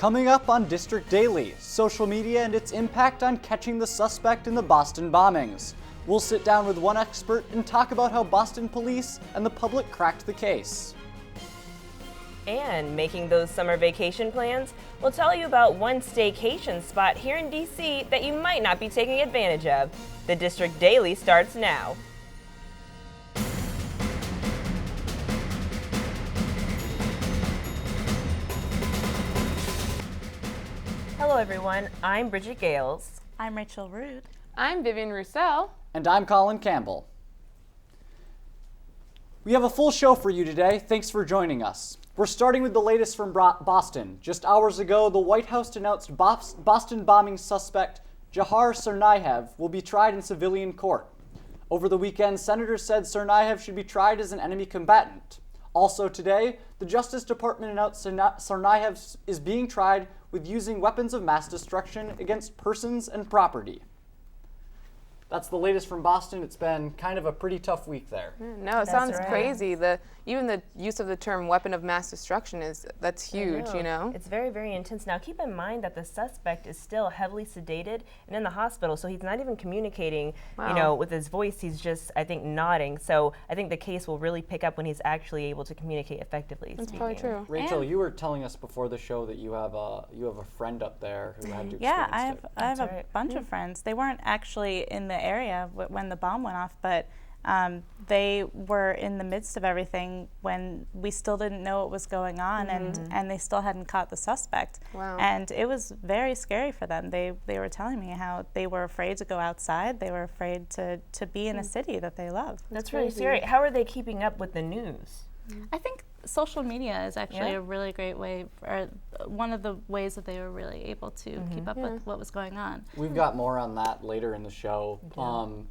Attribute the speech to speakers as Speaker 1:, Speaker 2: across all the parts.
Speaker 1: Coming up on District Daily, social media and its impact on catching the suspect in the Boston bombings. We'll sit down with one expert and talk about how Boston police and the public cracked the case.
Speaker 2: And making those summer vacation plans, we'll tell you about one staycation spot here in DC that you might not be taking advantage of. The District Daily starts now. Hello everyone, I'm Bridget Gales.
Speaker 3: I'm Rachel Rood.
Speaker 4: I'm Vivian Roussel.
Speaker 1: And I'm Colin Campbell. We have a full show for you today. Thanks for joining us. We're starting with the latest from Boston. Just hours ago, the White House announced Boston bombing suspect Jahar Tsarnaev will be tried in civilian court. Over the weekend, senators said Tsarnaev should be tried as an enemy combatant. Also today, the Justice Department announced Tsarnaev is being tried with using weapons of mass destruction against persons and property. That's the latest from Boston. It's been kind of a pretty tough week there.
Speaker 4: No, it sounds crazy. Even the use of the term weapon of mass destruction that's huge, you know?
Speaker 2: It's very, very intense. Now keep in mind that the suspect is still heavily sedated and in the hospital, so he's not even communicating, you know, with his voice. He's just, I think, nodding. So I think the case will really pick up when he's actually able to communicate effectively.
Speaker 4: That's probably true.
Speaker 1: Rachel, you were telling us before the show that you have a friend up there who had to experience it.
Speaker 3: I have a bunch of friends. They weren't actually in the area when the bomb went off, but they were in the midst of everything when we still didn't know what was going on, and they still hadn't caught the suspect.
Speaker 4: Wow.
Speaker 3: And it was very scary for them. They were telling me how they were afraid to go outside. They were afraid to be in a city that they love.
Speaker 2: That's really scary. How are they keeping up with the news?
Speaker 3: I think social media is actually a really great way, or one of the ways that they were really able to keep up with what was going on.
Speaker 1: We've got more on that later in the show.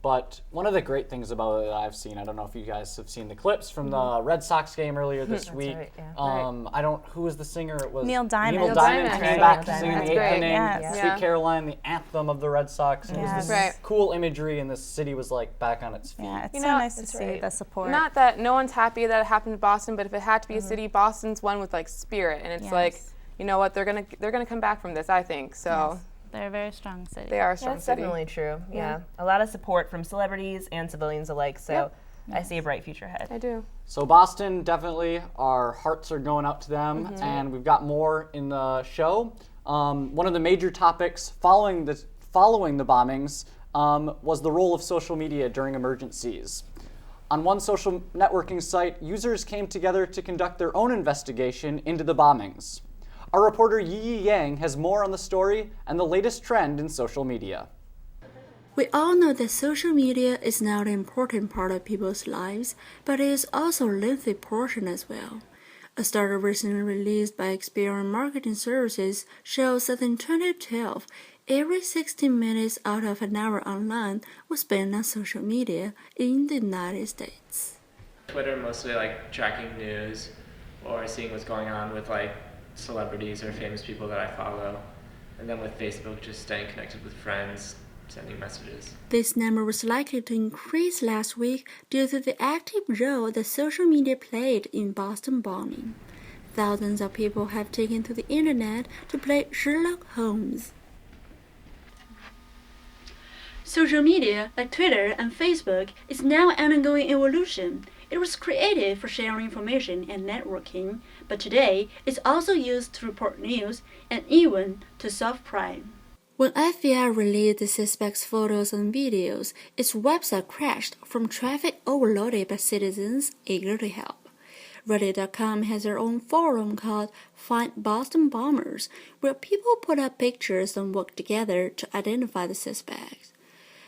Speaker 1: But one of the great things about it that I've seen, I don't know if you guys have seen the clips from the Red Sox game earlier this week.
Speaker 2: Right,
Speaker 1: who was the singer? It was
Speaker 3: Neil Diamond.
Speaker 1: Neil Diamond came
Speaker 4: Right.
Speaker 1: back
Speaker 4: That's
Speaker 1: singing the
Speaker 4: great.
Speaker 1: eighth inning,
Speaker 3: Yes.
Speaker 1: Sweet Caroline, the anthem of the Red Sox. It was this
Speaker 4: Right.
Speaker 1: cool imagery, and the city was like back on its feet.
Speaker 3: Yeah, it's
Speaker 4: You
Speaker 3: so
Speaker 4: know,
Speaker 3: nice to see the support.
Speaker 4: Not that no one's happy that it happened to Boston, but if it had to be a city, Boston's one with like spirit, and it's like, you know what, they're gonna come back from this, I think. So
Speaker 3: Yes. They're a very strong city.
Speaker 4: they are a strong
Speaker 2: That's
Speaker 4: city.
Speaker 2: definitely true. Yeah. A lot of support from celebrities and civilians alike. So I see a bright future ahead.
Speaker 4: I do.
Speaker 1: So Boston, definitely, our hearts are going out to them, and we've got more in the show. One of the major topics following the bombings was the role of social media during emergencies. On one social networking site, users came together to conduct their own investigation into the bombings. Our reporter Yi Yang has more on the story and the latest trend in social media.
Speaker 5: We all know that social media is now an important part of people's lives, but it is also a lengthy portion as well. A study recently released by Experian Marketing Services shows that in 2012, every 16 minutes out of an hour online was spent on social media in the United States.
Speaker 6: Twitter, mostly like tracking news or seeing what's going on with like celebrities or famous people that I follow. And then with Facebook, just staying connected with friends, sending messages.
Speaker 5: This number was likely to increase last week due to the active role that social media played in Boston bombing. Thousands of people have taken to the internet to play Sherlock Holmes. Social media, like Twitter and Facebook, is now undergoing evolution. It was created for sharing information and networking, but today it's also used to report news and even to solve crime. When FBI released the suspect's photos and videos, its website crashed from traffic overloaded by citizens eager to help. Reddit.com has their own forum called Find Boston Bombers, where people put up pictures and work together to identify the suspects.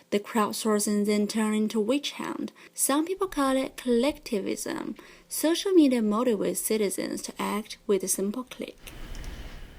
Speaker 5: The crowdsourcing then turned into witch hunt. Some people call it collectivism. Social media motivates citizens to act with a simple click.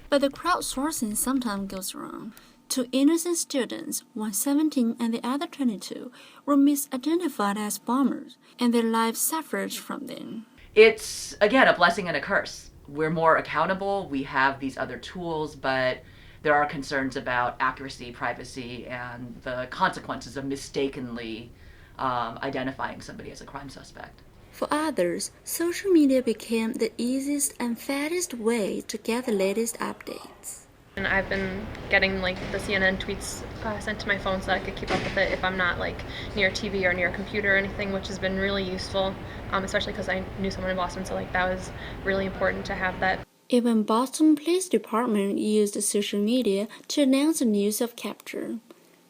Speaker 5: But the crowdsourcing sometimes goes wrong. Two innocent students, one 17 and the other 22, were misidentified as bombers, and their lives suffered from them.
Speaker 7: It's, again, a blessing and a curse. We're more accountable, we have these other tools, but there are concerns about accuracy, privacy, and the consequences of mistakenly identifying somebody as a crime suspect.
Speaker 5: For others, social media became the easiest and fastest way to get the latest updates.
Speaker 8: And I've been getting like the CNN tweets sent to my phone so that I could keep up with it if I'm not like near TV or near a computer or anything, which has been really useful, especially because I knew someone in Boston, so like that was really important to have that.
Speaker 5: Even Boston Police Department used social media to announce the news of capture.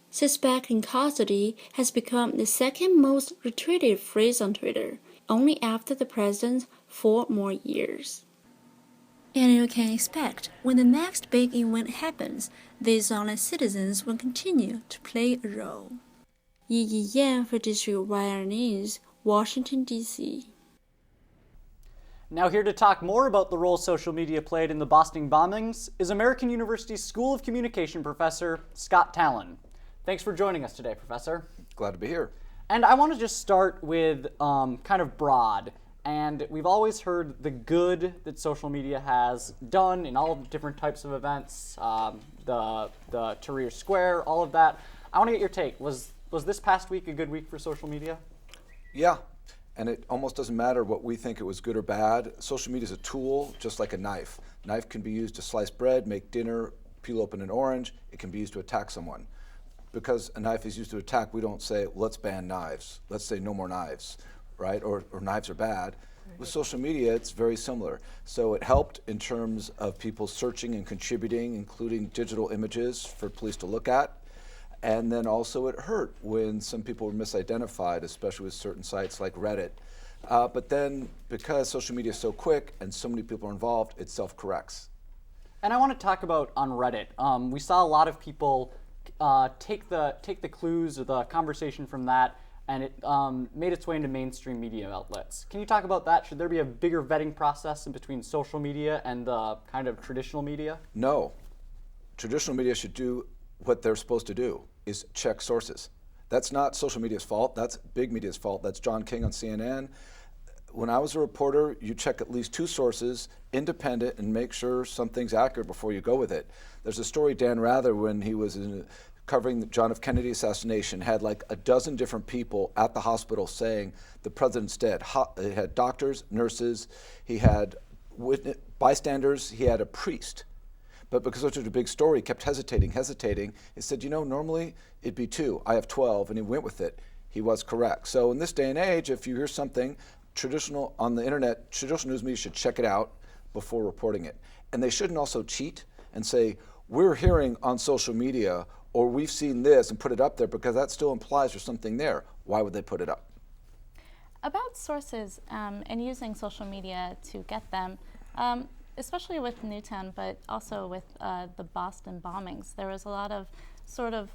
Speaker 5: Suspect in custody has become the second most retweeted phrase on Twitter, only after the president's 4 more years. And you can expect when the next big event happens, these online citizens will continue to play a role. Yi Yan for District Wire News, Washington, D.C.
Speaker 1: Now here to talk more about the role social media played in the Boston bombings is American University's School of Communication professor Scott Tallon. Thanks for joining us today, Professor.
Speaker 9: Glad to be here.
Speaker 1: And I want to just start with kind of broad. And we've always heard the good that social media has done in all different types of events, the Tahrir Square, all of that. I want to get your take. Was this past week a good week for social media?
Speaker 9: Yeah, and it almost doesn't matter what we think it was good or bad. Social media is a tool, just like a knife. Knife can be used to slice bread, make dinner, peel open an orange. It can be used to attack someone. Because a knife is used to attack, we don't say, let's ban knives. Let's say no more knives. Right? Or knives are bad. With social media, it's very similar. So it helped in terms of people searching and contributing, including digital images for police to look at. And then also it hurt when some people were misidentified, especially with certain sites like Reddit. But then because social media is so quick and so many people are involved, it self-corrects.
Speaker 1: And I want to talk about on Reddit. We saw a lot of people take the clues or the conversation from that, and it made its way into mainstream media outlets. Can you talk about that? Should there be a bigger vetting process in between social media and the kind of traditional media?
Speaker 9: No. Traditional media should do what they're supposed to do, is check sources. That's not social media's fault. That's big media's fault. That's John King on CNN. When I was a reporter, you check at least 2 sources, independent, and make sure something's accurate before you go with it. There's a story Dan Rather, when he was covering the John F. Kennedy assassination, had like a dozen different people at the hospital saying the president's dead. He had doctors, nurses, he had bystanders, he had a priest. But because it was a big story, he kept hesitating. He said, normally it'd be 2. I have 12, and he went with it. He was correct. So in this day and age, if you hear something traditional on the internet, traditional news media should check it out before reporting it. And they shouldn't also cheat and say, we're hearing on social media, or we've seen this, and put it up there, because that still implies there's something there. Why would they put it up?
Speaker 3: About sources and using social media to get them, especially with Newtown, but also with the Boston bombings, there was a lot of sort of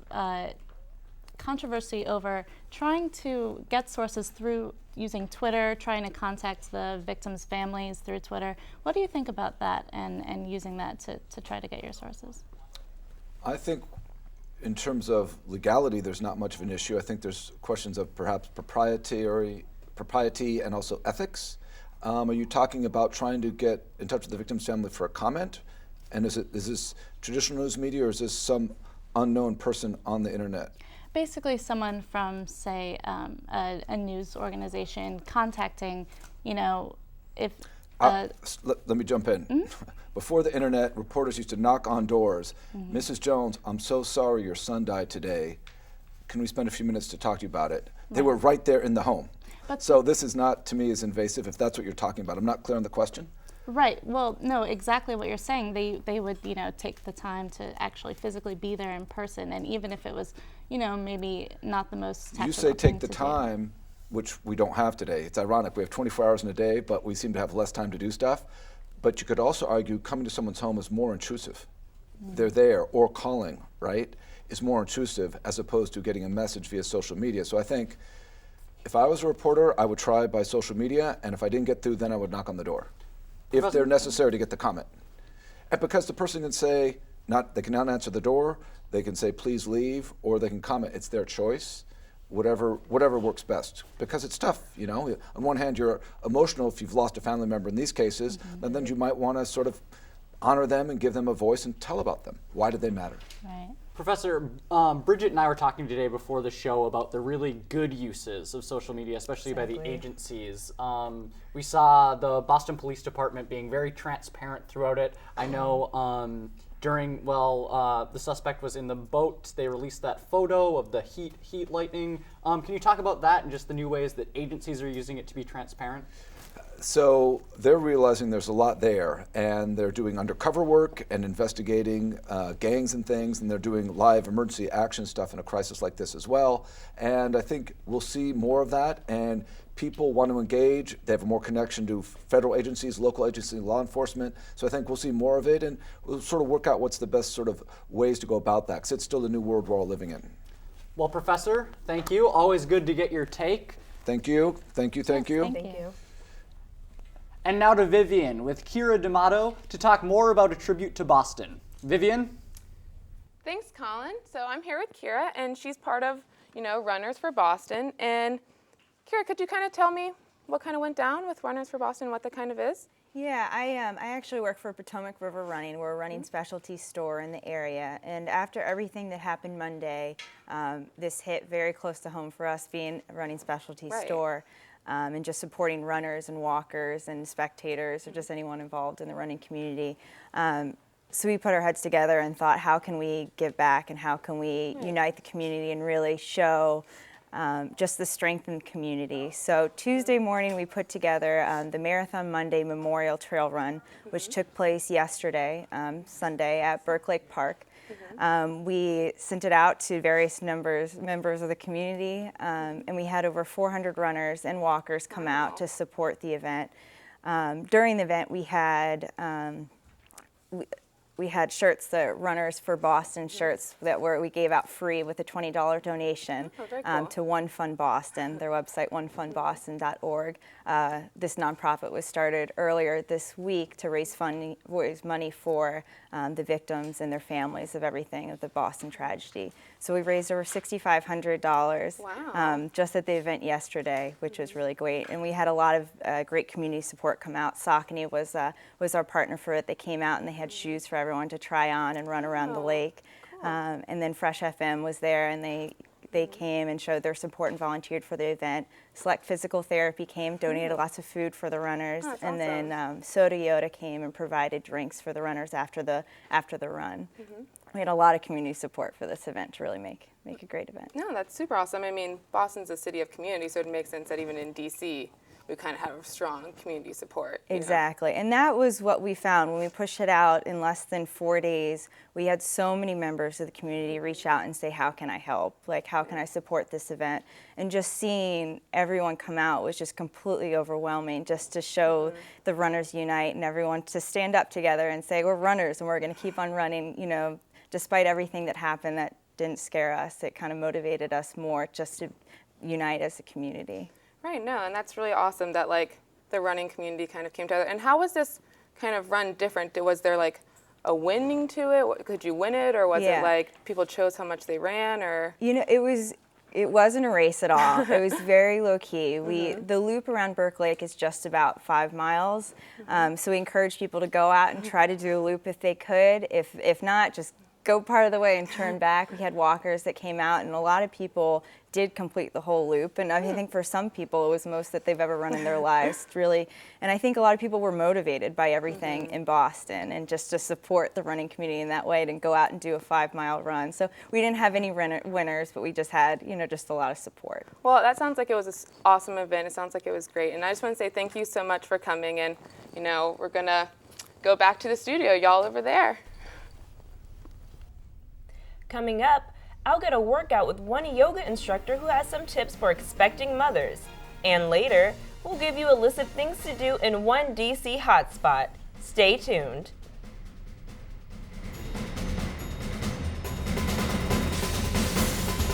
Speaker 3: controversy over trying to get sources through using Twitter, trying to contact the victims' families through Twitter. What do you think about that and using that to try to get your sources? I
Speaker 9: think in terms of legality, there's not much of an issue. I think there's questions of perhaps propriety and also ethics. Are you talking about trying to get in touch with the victim's family for a comment? And is this traditional news media, or is this some unknown person on the internet?
Speaker 3: Basically someone from, say, a news organization contacting, if...
Speaker 9: let me jump in. Mm-hmm. Before the internet, reporters used to knock on doors. Mm-hmm. Mrs. Jones, I'm so sorry your son died today. Can we spend a few minutes to talk to you about it? Right. They were right there in the home. So this is not, to me, as invasive, if that's what you're talking about. I'm not clear on the question.
Speaker 3: Right. Well, no, exactly what you're saying. They would, take the time to actually physically be there in person, and even if it was, maybe not the most technical
Speaker 9: You say take the
Speaker 3: thing to
Speaker 9: time,
Speaker 3: do.
Speaker 9: Which we don't have today. It's ironic. We have 24 hours in a day, but we seem to have less time to do stuff. But you could also argue coming to someone's home is more intrusive. They're there, or calling, right, is more intrusive as opposed to getting a message via social media. So I think if I was a reporter, I would try by social media, and if I didn't get through, then I would knock on the door, if they're necessary to get the comment. And because the person can say, they can not answer the door, they can say, please leave, or they can comment. It's their choice, whatever works best. Because it's tough, On one hand, you're emotional if you've lost a family member in these cases, and then you might want to sort of honor them and give them a voice and tell about them. Why do they matter?
Speaker 3: Right.
Speaker 1: Professor, Bridget and I were talking today before the show about the really good uses of social media, especially by the agencies. We saw the Boston Police Department being very transparent throughout it. I know the suspect was in the boat, they released that photo of the heat lightning. Can you talk about that and just the new ways that agencies are using it to be transparent?
Speaker 9: So they're realizing there's a lot there, and they're doing undercover work and investigating gangs and things, and they're doing live emergency action stuff in a crisis like this as well. And I think we'll see more of that, and people want to engage. They have more connection to federal agencies, local agencies, law enforcement. So I think we'll see more of it, and we'll sort of work out what's the best sort of ways to go about that, because it's still the new world we're all living in.
Speaker 1: Well, Professor, thank you. Always good to get your take.
Speaker 9: Thank you. Thank you. Thank you.
Speaker 2: Thank you.
Speaker 1: And now to Vivian with Kira D'Amato to talk more about a tribute to Boston. Vivian?
Speaker 4: Thanks, Colin. So I'm here with Kira, and she's part of, Runners for Boston. And Kira, could you kind of tell me what kind of went down with Runners for Boston, what that kind of is?
Speaker 10: Yeah, I actually work for Potomac River Running. We're a running specialty store in the area. And after everything that happened Monday, this hit very close to home for us, being a running specialty store. And just supporting runners and walkers and spectators or just anyone involved in the running community. So we put our heads together and thought, how can we give back and how can we unite the community and really show just the strength in the community. So Tuesday morning we put together the Marathon Monday Memorial Trail Run, which took place yesterday, Sunday, at Burke Lake Park. We sent it out to various members of the community, and we had over 400 runners and walkers come out to support the event. During the event, we had shirts, the Runners for Boston shirts that we gave out free with a $20 donation to One Fund Boston, their website, onefundboston.org. This nonprofit was started earlier this week to raise money for the victims and their families of everything, of the Boston tragedy. So we raised over $6,500 just at the event yesterday, which was really great. And we had a lot of great community support come out. Saucony was our partner for it. They came out and they had shoes for everyone to try on and run around the lake. Cool. And then Fresh FM was there, and they came and showed their support and volunteered for the event. Select Physical Therapy came, donated lots of food for the runners, and then Soda Yoda came and provided drinks for the runners after the run. We had a lot of community support for this event to really make a great event.
Speaker 4: No, that's super awesome. I mean, Boston's a city of community, so it makes sense that even in DC, we kind of have strong community support.
Speaker 10: Exactly, and that was what we found when we pushed it out in less than 4 days. We had so many members of the community reach out and say, how can I help? Like, how can I support this event? And just seeing everyone come out was just completely overwhelming, just to show the runners unite and everyone to stand up together and say, we're runners and we're going to keep on running, despite everything that happened that didn't scare us. It kind of motivated us more just to unite as a community.
Speaker 4: Right, no, and that's really awesome that the running community kind of came together. And how was this kind of run different? Was there a winning to it? Could you win it, or was it people chose how much they ran, or?
Speaker 10: It wasn't a race at all. It was very low key. The loop around Burke Lake is just about 5 miles, so we encourage people to go out and try to do a loop if they could. If not, just go part of the way and turn back. We had walkers that came out, and a lot of people did complete the whole loop. And I think for some people, it was the most that they've ever run in their lives, really. And I think a lot of people were motivated by everything in Boston, and just to support the running community in that way, and go out and do a 5-mile run. So we didn't have any winners, but we just had, just a lot of support.
Speaker 4: Well, that sounds like it was an awesome event. It sounds like it was great. And I just want to say thank you so much for coming. And, we're going to go back to the studio. Y'all over there.
Speaker 2: Coming up, I'll get a workout with one yoga instructor who has some tips for expecting mothers. And later, we'll give you a list of things to do in one DC hotspot. Stay tuned.